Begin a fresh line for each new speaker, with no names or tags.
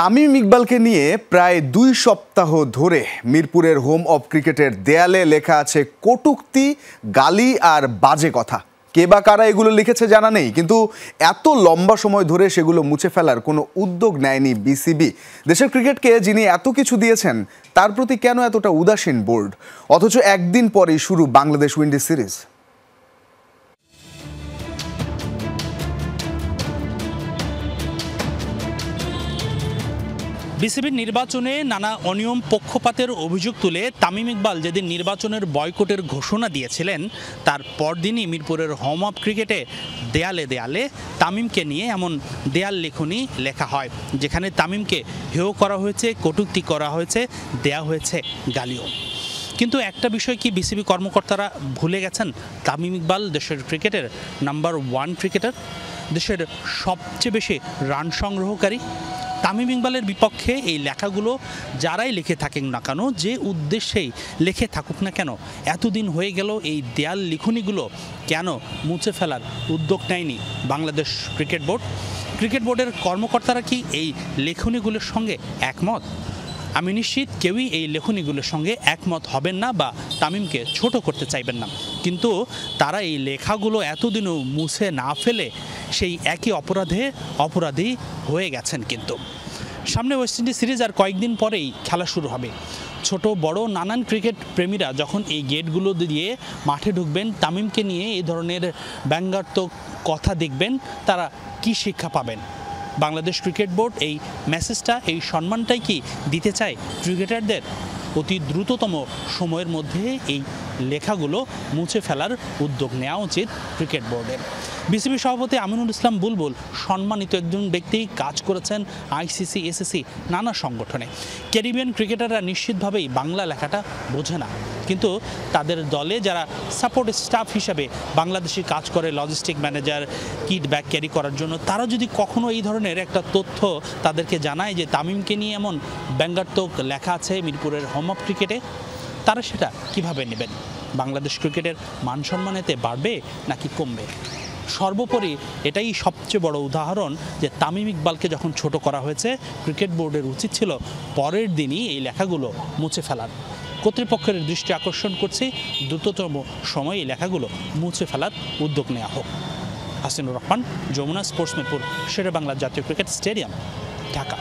তামিম ইকবালকে নিয়ে প্রায় ২ সপ্তাহ ধরে মিরপুরের হোম অব ক্রিকেটের দেয়ালে লেখা আছে কটূক্তি, গালি আর বাজে কথা। কে বা কারা এগুলো লিখেছে জানা নেই, কিন্তু এত লম্বা সময় ধরে সেগুলো মুছে ফেলার কোনো উদ্যোগ নেয়নি বিসিবি। দেশের ক্রিকেটকে যিনি এত কিছু দিয়েছেন তার প্রতি কেন এতটা উদাসীন বোর্ড? অথচ একদিন পরেই শুরু বাংলাদেশ উইন্ডিজ সিরিজ।
বিসিবির নির্বাচনে নানা অনিয়ম পক্ষপাতের অভিযোগ তুলে তামিম ইকবাল যেদিন নির্বাচনের বয়কটের ঘোষণা দিয়েছিলেন তার পরদিনই মিরপুরের হোম অব ক্রিকেটে দেয়ালে দেয়ালে তামিমকে নিয়ে এমন দেয়াল লেখনী লেখা হয়, যেখানে তামিমকে হেয় করা হয়েছে, কটূক্তি করা হয়েছে, দেয়া হয়েছে গালিও। কিন্তু একটা বিষয় কি বিসিবি কর্মকর্তারা ভুলে গেছেন? তামিম ইকবাল দেশের ক্রিকেটের নাম্বার 1 ক্রিকেটার, দেশের সবচেয়ে বেশি রান সংগ্রহকারী। তামিম ইকবালের বিপক্ষে এই লেখাগুলো যারাই লিখে থাকেন না কেন, যে উদ্দেশ্যেই লিখে থাকুক না কেন, এতদিন হয়ে গেল এই দেয়াল লিখনিগুলো কেন মুছে ফেলার উদ্যোগ নেয়নি বাংলাদেশ ক্রিকেট বোর্ড? ক্রিকেট বোর্ডের কর্মকর্তারা কি এই লেখনিগুলোর সঙ্গে একমত? আমি নিশ্চিত কেউই এই লেখনীগুলোর সঙ্গে একমত হবেন না বা তামিমকে ছোট করতে চাইবেন না, কিন্তু তারা এই লেখাগুলো এতদিনও মুছে না ফেলে সেই একই অপরাধী হয়ে গেছেন। কিন্তু সামনে ওয়েস্ট ইন্ডিজ সিরিজ আর কয়েকদিন পরেই খেলা শুরু হবে। ছোট বড় নানান ক্রিকেট প্রেমীরা যখন এই গেটগুলো দিয়ে মাঠে ঢুকবেন, তামিমকে নিয়ে এই ধরনের ব্যঙ্গাত্মক কথা দেখবেন, তারা কি শিক্ষা পাবেন? বাংলাদেশ ক্রিকেট বোর্ড এই মেসেজটা, এই সম্মানটাই কি দিতে চায় ক্রিকেটারদের? অতি দ্রুততম সময়ের মধ্যে এই লেখাগুলো মুছে ফেলার উদ্যোগ নেওয়া উচিত ক্রিকেট বোর্ডের। বিসিবি সভাপতি আমিনুল ইসলাম বুলবুল সম্মানিত একজন ব্যক্তি, কাজ করেছেন আইসিসি, এসিসি নানা সংগঠনে। ক্যারিবিয়ান ক্রিকেটাররা নিশ্চিতভাবেই বাংলা লেখাটা বোঝে না, কিন্তু তাদের দলে যারা সাপোর্ট স্টাফ হিসাবে বাংলাদেশি কাজ করে, logistic manager, kit bag carry করার জন্য, তারা যদি কখনো এই ধরনের একটা তথ্য তাদেরকে জানায় যে তামিমকে নিয়ে এমন ব্যঙ্গাত্মক লেখা আছে মিরপুরের হোম অব ক্রিকেটে, তারা সেটা কিভাবে নেবেন? বাংলাদেশ ক্রিকেটের মান সম্মান এতে বাড়বে নাকি কমবে? সর্বোপরি এটাই সবচেয়ে বড় উদাহরণ যে তামিম ইকবালকে যখন ছোট করা হয়েছে, ক্রিকেট বোর্ডের উচিত ছিল পরের দিনই এই লেখাগুলো মুছে ফেলার। কর্তৃপক্ষের দৃষ্টি আকর্ষণ করছে, দ্রুততম সময়ে এই লেখাগুলো মুছে ফেলার উদ্যোগ নেওয়া হোক। হাসিনুর রহমান, যমুনা স্পোর্টস, মিরপুর, শেরে বাংলা জাতীয় ক্রিকেট স্টেডিয়াম, ঢাকা।